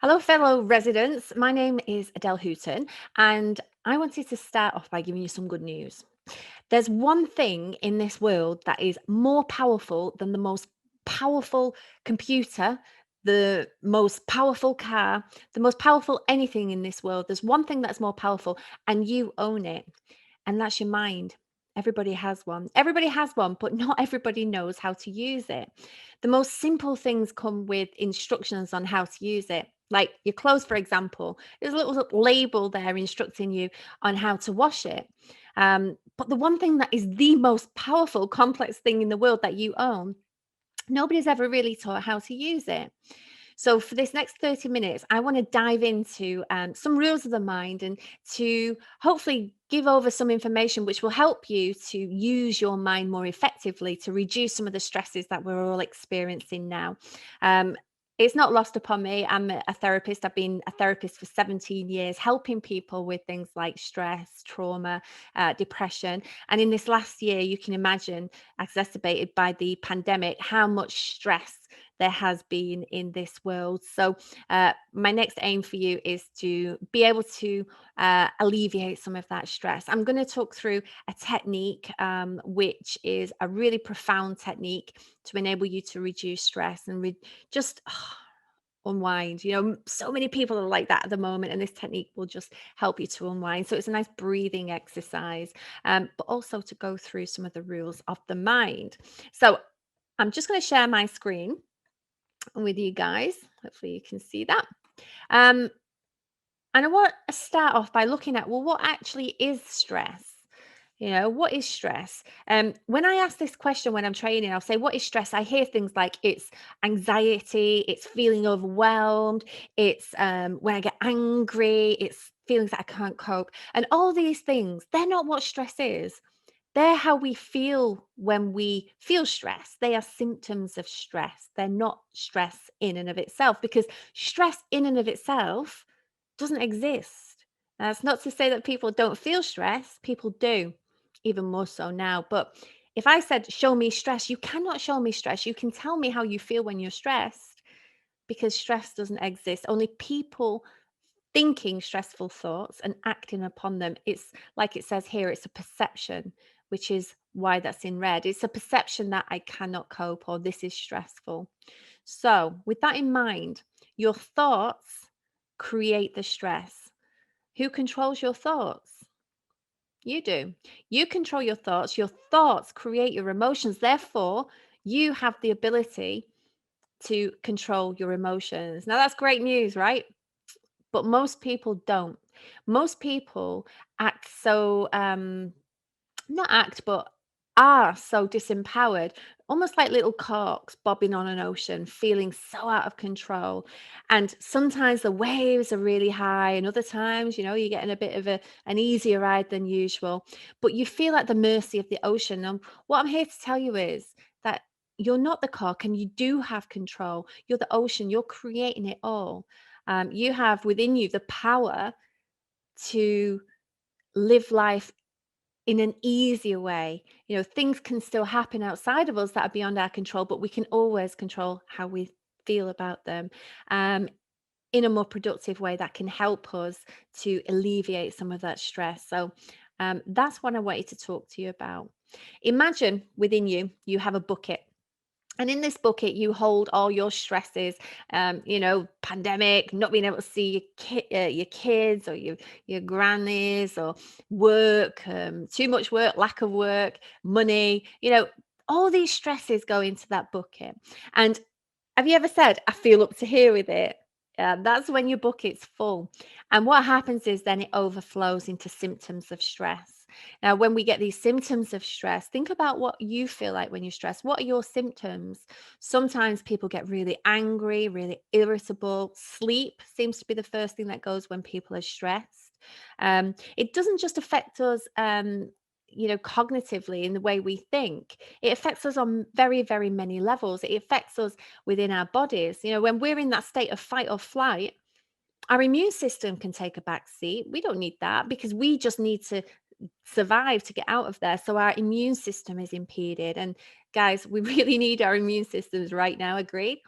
Hello, fellow residents. My name is Adel Houten, and I wanted to start off by giving you some good news. There's one thing in this world that is more powerful than the most powerful computer, the most powerful car, the most powerful anything in this world. There's one thing that's more powerful, and you own it, and that's your mind. Everybody has one. Everybody has one, but not everybody knows how to use it. The most simple things come with instructions on how to use it. Like your clothes, for example, there's a little label there instructing you on how to wash it. But the one thing that is the most powerful, complex thing in the world that you own, nobody's ever really taught how to use it. So, for this next 30 minutes, I want to dive into some rules of the mind and to hopefully give over some information which will help you to use your mind more effectively to reduce some of the stresses that we're all experiencing now. Um, it's not lost upon me. I'm a therapist. I've been a therapist for 17 years, helping people with things like stress, trauma, depression. And in this last year, you can imagine, exacerbated by the pandemic, how much stress there has been in this world. So, my next aim for you is to be able to alleviate some of that stress. I'm going to talk through a technique, which is a really profound technique to enable you to reduce stress and just unwind. So many people are like that at the moment, and this technique will just help you to unwind. So, it's a nice breathing exercise, but also to go through some of the rules of the mind. So, I'm just going to share my screen with you guys. Hopefully you can see that. Um, and I want to start off by looking at, well, what actually is stress? What is stress? When I ask this question when I'm training, I'll say, what is stress? I hear things like it's anxiety, it's feeling overwhelmed, it's when I get angry, it's feelings that I can't cope. And all these things, they're not what stress is. They're how we feel when we feel stress. They are symptoms of stress. They're not stress in and of itself, because stress in and of itself doesn't exist. That's not to say that people don't feel stress. People do, even more so now. But if I said, show me stress, you cannot show me stress. You can tell me how you feel when you're stressed, because stress doesn't exist. Only people thinking stressful thoughts and acting upon them. It's like it says here, it's a perception, which is why that's in red. It's a perception that I cannot cope, or this is stressful. So, with that in mind, your thoughts create the stress. Who controls your thoughts? You do. You control your thoughts. Your thoughts create your emotions. Therefore, you have the ability to control your emotions. Now, that's great news, right? But most people don't. Most people act so not act, but are so disempowered, almost like little corks bobbing on an ocean, feeling so out of control. And sometimes the waves are really high, and other times, you're getting a bit of an easier ride than usual. But you feel at the mercy of the ocean. And what I'm here to tell you is that you're not the cork, and you do have control. You're the ocean, you're creating it all. You have within you the power to live life in an easier way. Things can still happen outside of us that are beyond our control, but we can always control how we feel about them, um, in a more productive way that can help us to alleviate some of that stress. So, that's what I wanted to talk to you about. Imagine within you, you have a bucket. And in this bucket, you hold all your stresses, pandemic, not being able to see your kids or your grannies, or work, too much work, lack of work, money, all these stresses go into that bucket. And have you ever said, I feel up to here with it? That's when your bucket's full. And what happens is then it overflows into symptoms of stress. Now, when we get these symptoms of stress, think about what you feel like when you're stressed. What are your symptoms? Sometimes people get really angry, really irritable. Sleep seems to be the first thing that goes when people are stressed. It doesn't just affect us, cognitively in the way we think. It affects us on very, very many levels. It affects us within our bodies. When we're in that state of fight or flight, our immune system can take a back seat. We don't need that, because we just need to survive to get out of there. So our immune system is impeded. And guys, we really need our immune systems right now. Agreed?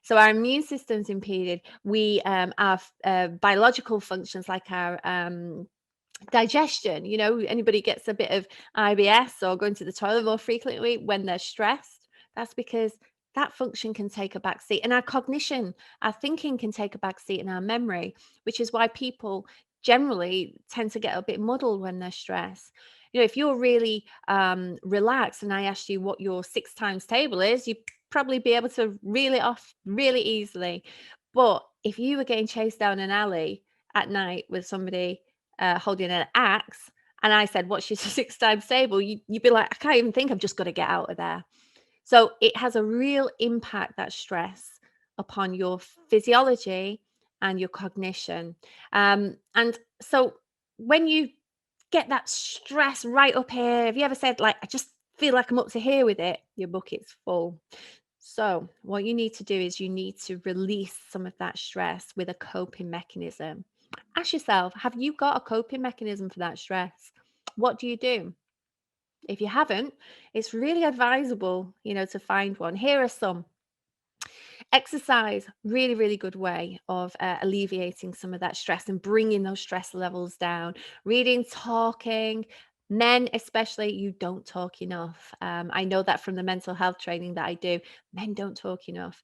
So our immune system's impeded. Our biological functions like our digestion, anybody gets a bit of IBS or going to the toilet more frequently when they're stressed, that's because that function can take a back seat. And our cognition, our thinking can take a back seat in our memory, which is why people generally tend to get a bit muddled when they're stressed. If you're really relaxed and I asked you what your 6 times table is, you'd probably be able to reel it off really easily. But if you were getting chased down an alley at night with somebody holding an axe, and I said, "What's your 6 times table?" You'd be like, "I can't even think. I've just got to get out of there." So it has a real impact, that stress, upon your physiology and your cognition. And so when you get that stress right up here, have you ever said, like, "I just feel like I'm up to here with it"? Your bucket's full. So, what you need to do is you need to release some of that stress with a coping mechanism. Ask yourself, have you got a coping mechanism for that stress? What do you do? If you haven't, it's really advisable, to find one. Here are some. Exercise, really, really good way of alleviating some of that stress and bringing those stress levels down. Reading, talking, men especially, you don't talk enough. I know that from the mental health training that I do. Men don't talk enough.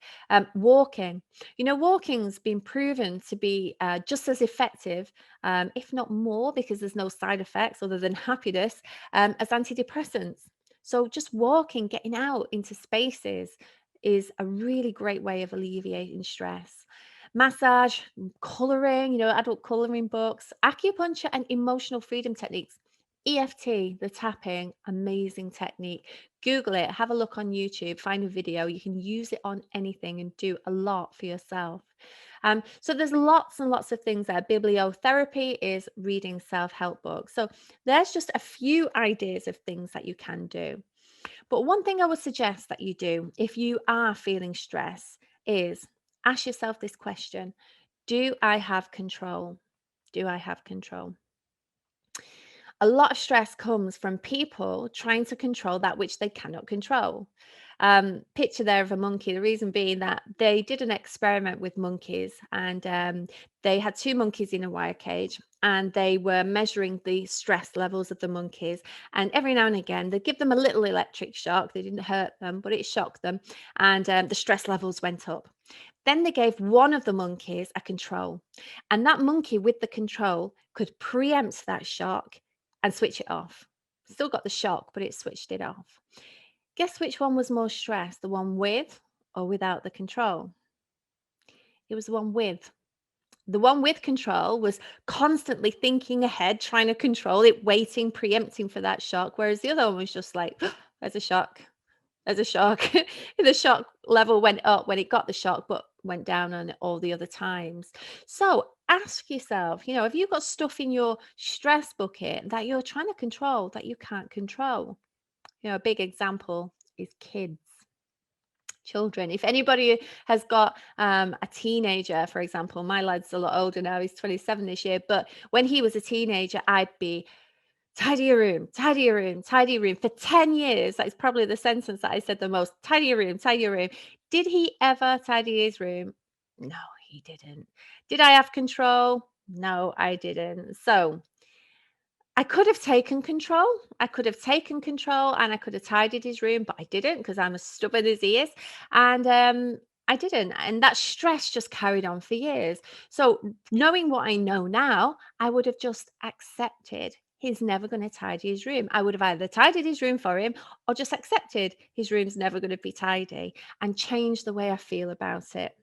Walking, walking's been proven to be just as effective, if not more, because there's no side effects other than happiness, as antidepressants. So just walking, getting out into spaces is a really great way of alleviating stress. Massage, coloring, adult coloring books, acupuncture, and emotional freedom techniques. EFT, the tapping, amazing technique. Google it, have a look on YouTube, find a video. You can use it on anything and do a lot for yourself. So there's lots and lots of things there. Bibliotherapy is reading self-help books. So there's just a few ideas of things that you can do. But one thing I would suggest that you do if you are feeling stress is ask yourself this question: do I have control? Do I have control? A lot of stress comes from people trying to control that which they cannot control. Picture there of a monkey. The reason being that they did an experiment with monkeys, and they had two monkeys in a wire cage, and they were measuring the stress levels of the monkeys. And every now and again, they give them a little electric shock. They didn't hurt them, but it shocked them, and the stress levels went up. Then they gave one of the monkeys a control, and that monkey with the control could preempt that shock and switch it off. Still got the shock, but it switched it off. Guess which one was more stressed, the one with or without the control? It was the one with. The one with control was constantly thinking ahead, trying to control it, waiting, preempting for that shock, whereas the other one was just like, there's a shock. There's a shock. The shock level went up when it got the shock, but went down on all the other times. So ask yourself, have you got stuff in your stress bucket that you're trying to control that you can't control? A big example is kids. Children. If anybody has got a teenager, for example, my lad's a lot older now, he's 27 this year, but when he was a teenager, I'd be tidy your room, tidy your room, tidy your room. For 10 years, that is probably the sentence that I said the most. Tidy your room, tidy your room. Did he ever tidy his room? No, he didn't. Did I have control? No, I didn't. So I could have taken control. I could have taken control and I could have tidied his room, but I didn't because I'm as stubborn as he is. And I didn't. And that stress just carried on for years. So, knowing what I know now, I would have just accepted he's never going to tidy his room. I would have either tidied his room for him or just accepted his room's never going to be tidy and changed the way I feel about it.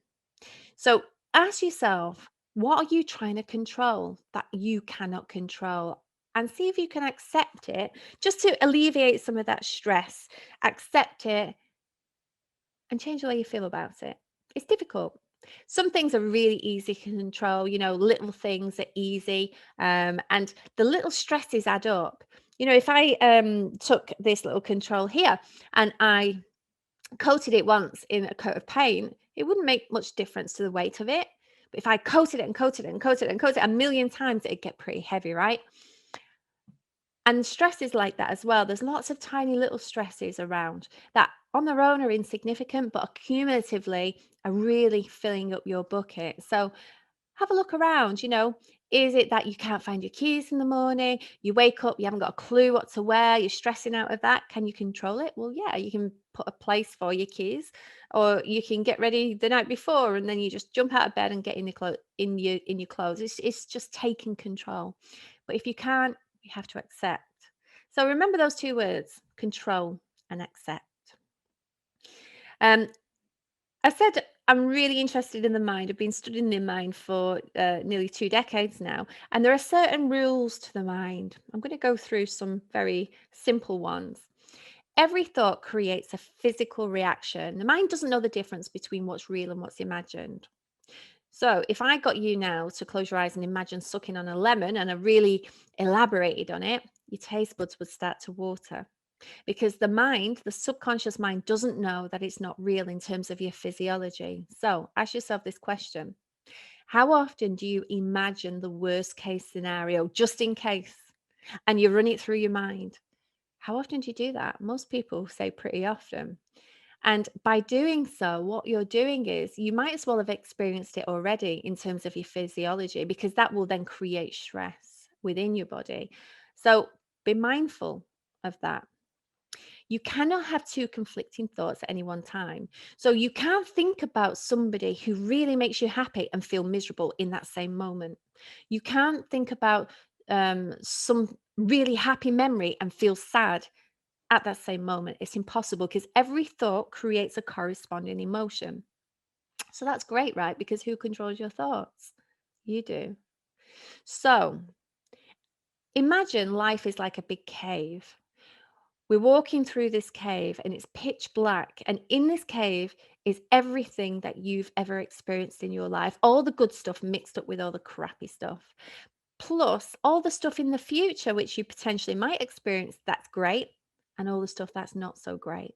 So ask yourself, what are you trying to control that you cannot control? And see if you can accept it just to alleviate some of that stress. Accept it and change the way you feel about it. It's difficult. Some things are really easy to control, little things are easy. And the little stresses add up. If I took this little control here and I coated it once in a coat of paint, it wouldn't make much difference to the weight of it. But if I coated it and coated it and coated it and coated it a million times, it'd get pretty heavy, right? And stress is like that as well. There's lots of tiny little stresses around that on their own are insignificant, but cumulatively are really filling up your bucket. So have a look around, is it that you can't find your keys in the morning? You wake up, you haven't got a clue what to wear, you're stressing out of that. Can you control it? Well, yeah, you can put a place for your keys, or you can get ready the night before and then you just jump out of bed and get in your clothes. It's just taking control. But if you can't, you have to accept. So remember those two words, control and accept. Um, I said I'm really interested in the mind. I've been studying the mind for nearly 2 decades now, and there are certain rules to the mind. I'm going to go through some very simple ones. Every thought creates a physical reaction. The mind doesn't know the difference between what's real and what's imagined. So, if I got you now to close your eyes and imagine sucking on a lemon and I really elaborated on it, your taste buds would start to water because the subconscious mind, doesn't know that it's not real in terms of your physiology. So ask yourself this question: how often do you imagine the worst case scenario just in case and you run it through your mind? How often do you do that? Most people say pretty often. And by doing so, what you're doing is you might as well have experienced it already in terms of your physiology, because that will then create stress within your body. So be mindful of that. You cannot have two conflicting thoughts at any one time. So you can't think about somebody who really makes you happy and feel miserable in that same moment. You can't think about some really happy memory and feel sad at that same moment. It's impossible because every thought creates a corresponding emotion. So that's great, right? Because who controls your thoughts? You do. So imagine life is like a big cave. We're walking through this cave and it's pitch black. And in this cave is everything that you've ever experienced in your life, all the good stuff mixed up with all the crappy stuff, plus all the stuff in the future, which you potentially might experience that's great, and all the stuff that's not so great.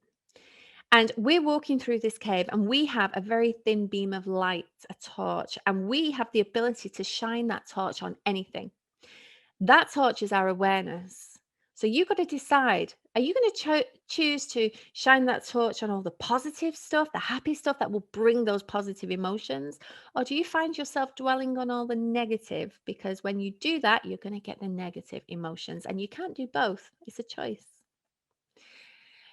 And we're walking through this cave and we have a very thin beam of light, a torch, and we have the ability to shine that torch on anything. That torch is our awareness. So you've got to decide, are you going to choose to shine that torch on all the positive stuff, the happy stuff that will bring those positive emotions? Or do you find yourself dwelling on all the negative? Because when you do that, you're going to get the negative emotions, and you can't do both. It's a choice.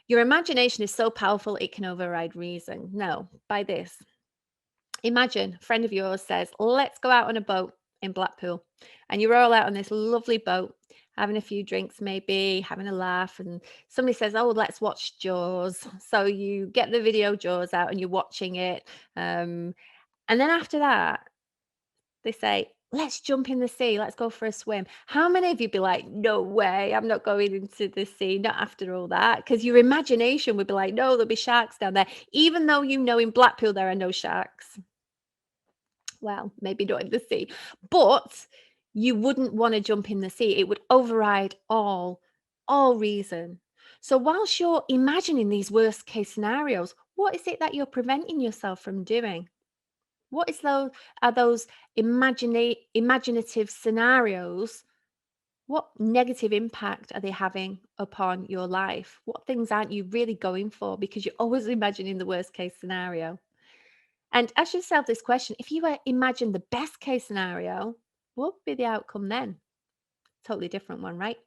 Your imagination is so powerful, it can override reason. No, by this. Imagine a friend of yours says, let's go out on a boat in Blackpool. And you roll out on this lovely boat, having a few drinks, maybe having a laugh. And somebody says, oh, let's watch Jaws. So you get the video Jaws out and you're watching it. And then after that, they say, let's jump in the sea. Let's go for a swim. How many of you be like, no way, I'm not going into the sea, not after all that? Because your imagination would be like, no, there'll be sharks down there, even though you know in Blackpool there are no sharks. Well, maybe not in the sea, but you wouldn't want to jump in the sea. It would override all reason. So whilst you're imagining these worst case scenarios, what is it that you're preventing yourself from doing? What is those are those imaginative scenarios? What negative impact are they having upon your life? What things aren't you really going for because you're always imagining the worst case scenario? And ask yourself this question: if you were imagine the best case scenario, what would be the outcome then? Totally different one, right?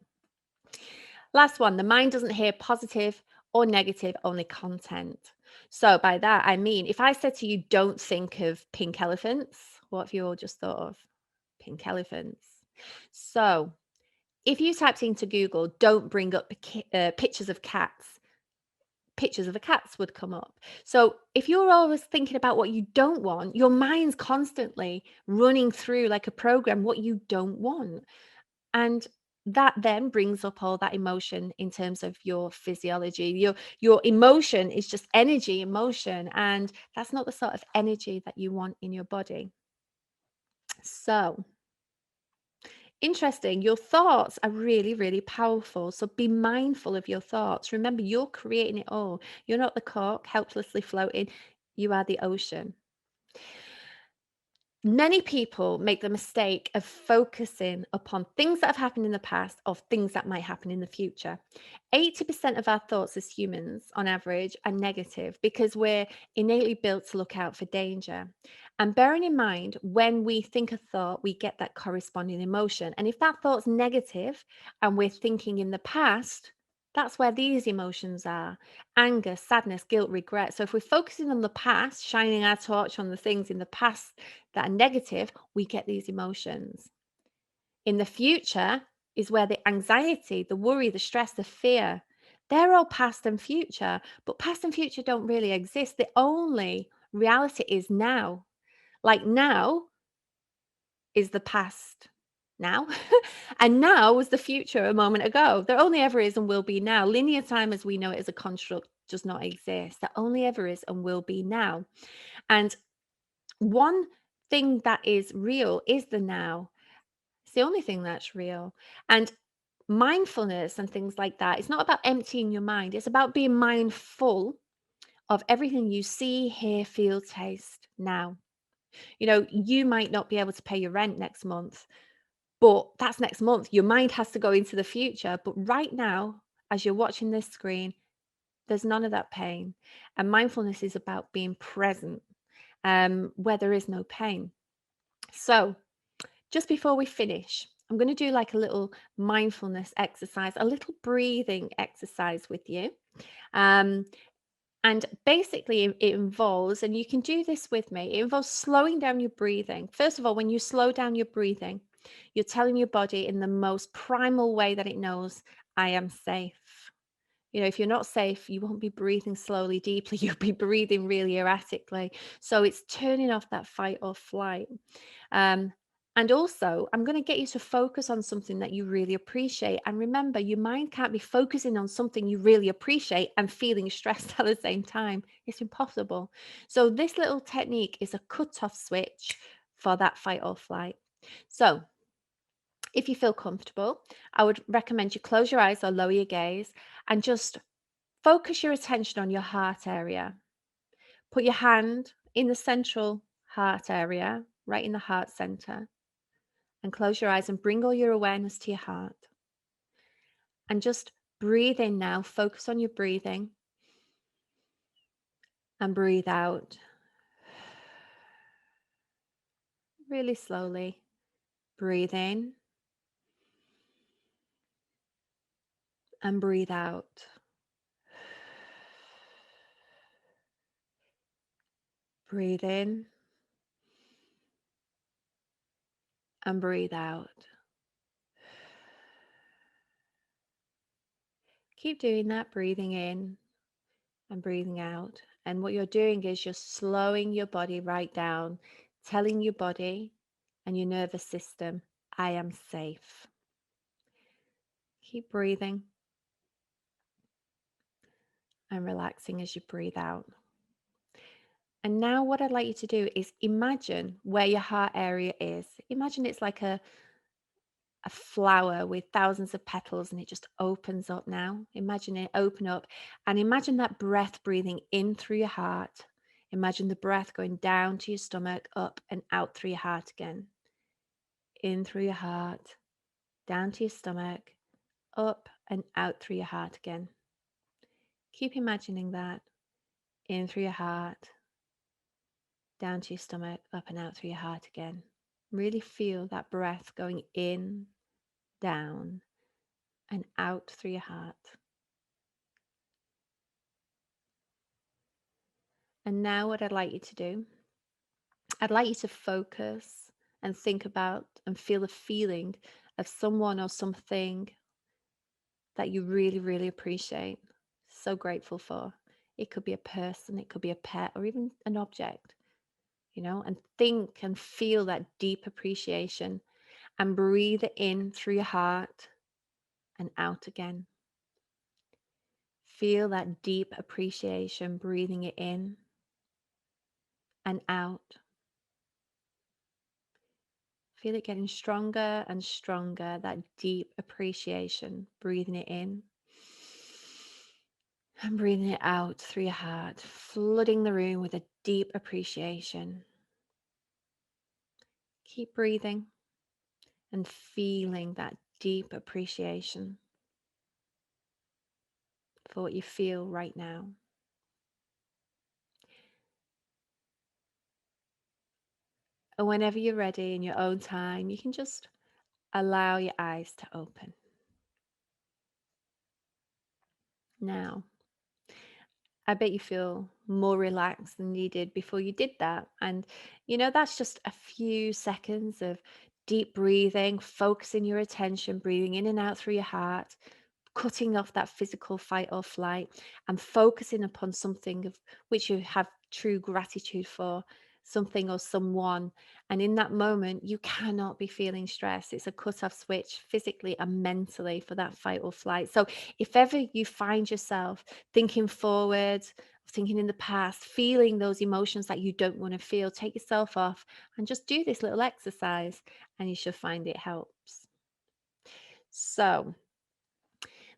Last one: the mind doesn't hear positive or negative, only content. So by that, I mean, if I said to you, don't think of pink elephants, what have you all just thought of? Pink elephants. So if you typed into Google, don't bring up pictures of cats, pictures of the cats would come up. So if you're always thinking about what you don't want, your mind's constantly running through like a program what you don't want. And that then brings up all that emotion in terms of your physiology. Your emotion is just energy, emotion, and that's not the sort of energy that you want in your body. So interesting. Your thoughts are really, really powerful. So be mindful of your thoughts. Remember, you're creating it all. You're not the cork helplessly floating, you are the ocean. Many people make the mistake of focusing upon things that have happened in the past or things that might happen in the future. 80% of our thoughts as humans, on average, are negative because we're innately built to look out for danger. And bearing in mind, when we think a thought, we get that corresponding emotion. And if that thought's negative and we're thinking in the past, that's where these emotions are: anger, sadness, guilt, regret. So if we're focusing on the past, shining our torch on the things in the past that are negative, we get these emotions. In the future is where the anxiety, the worry, the stress, the fear, they're all past and future, but past and future don't really exist. The only reality is now. Like now is the past now, and now was the future a moment ago. There only ever is and will be now. Linear time as we know it as a construct does not exist. There only ever is and will be now. And one thing that is real is the now. It's the only thing that's real. And mindfulness and things like that, it's not about emptying your mind. It's about being mindful of everything you see, hear, feel, taste now. You might not be able to pay your rent next month, but that's next month. Your mind has to go into the future. But right now, as you're watching this screen, there's none of that pain. And mindfulness is about being present where there is no pain. So, just before we finish, I'm going to do like a little mindfulness exercise, a little breathing exercise with you. Um, and basically, it involves, and you can do this with me, it involves slowing down your breathing. First of all, when you slow down your breathing, you're telling your body in the most primal way that it knows, I am safe. If you're not safe, you won't be breathing slowly, deeply. You'll be breathing really erratically. So it's turning off that fight or flight. Um, and also, I'm going to get you to focus on something that you really appreciate. And remember, your mind can't be focusing on something you really appreciate and feeling stressed at the same time. It's impossible. So, this little technique is a cut-off switch for that fight or flight. So, if you feel comfortable, I would recommend you close your eyes or lower your gaze and just focus your attention on your heart area. Put your hand in the central heart area, right in the heart center, and close your eyes and bring all your awareness to your heart. And just breathe in now. Focus on your breathing and breathe out really slowly. Breathe in and breathe out. Breathe in and breathe out. Keep doing that, breathing in and breathing out. And what you're doing is you're slowing your body right down, telling your body and your nervous system, I am safe. Keep breathing and relaxing as you breathe out. And now what I'd like you to do is imagine where your heart area is. Imagine it's like a flower with thousands of petals and it just opens up now. Imagine it open up and imagine that breath breathing in through your heart. Imagine the breath going down to your stomach, up and out through your heart again. In through your heart, down to your stomach, up and out through your heart again. Keep imagining that. In through your heart, down to your stomach, up and out through your heart again. Really feel that breath going in, down, and out through your heart. And now, what I'd like you to do, I'd like you to focus and think about and feel the feeling of someone or something that you really, really appreciate, so grateful for. It could be a person, it could be a pet, or even an object, and think and feel that deep appreciation and breathe it in through your heart and out again. Feel that deep appreciation, breathing it in and out. Feel it getting stronger and stronger, that deep appreciation, breathing it in and breathing it out through your heart, flooding the room with a deep appreciation. Keep breathing and feeling that deep appreciation for what you feel right now. And whenever you're ready in your own time, you can just allow your eyes to open. Now, I bet you feel more relaxed than you did before you did that. And, that's just a few seconds of deep breathing, focusing your attention, breathing in and out through your heart, cutting off that physical fight or flight, and focusing upon something of which you have true gratitude for, something or someone. And in that moment, you cannot be feeling stress. It's a cut off switch physically and mentally for that fight or flight. So if ever you find yourself thinking forward, thinking in the past, feeling those emotions that you don't want to feel, take yourself off and just do this little exercise, and you should find it helps. So,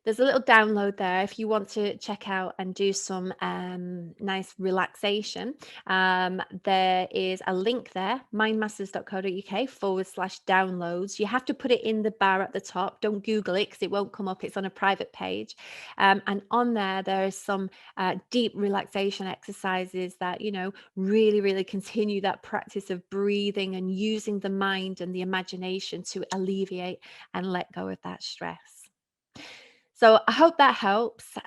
there's a little download there if you want to check out and do some nice relaxation. There is a link there, mindmasters.co.uk/downloads. You have to put it in the bar at the top. Don't Google it because it won't come up. It's on a private page. And on there is some deep relaxation exercises that, really, really continue that practice of breathing and using the mind and the imagination to alleviate and let go of that stress. So I hope that helps.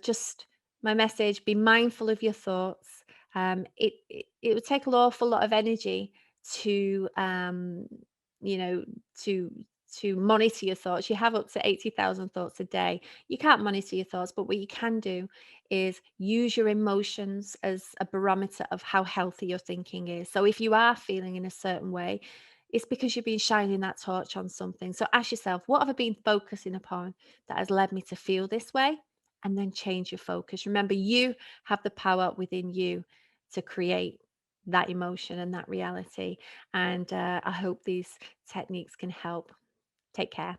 Just my message: be mindful of your thoughts. It would take an awful lot of energy to you know to to monitor your thoughts. You have up to 80,000 thoughts a day. You can't monitor your thoughts, but what you can do is use your emotions as a barometer of how healthy your thinking is. So if you are feeling in a certain way, it's because you've been shining that torch on something. So ask yourself, what have I been focusing upon that has led me to feel this way? And then change your focus. Remember, you have the power within you to create that emotion and that reality. And I hope these techniques can help. Take care.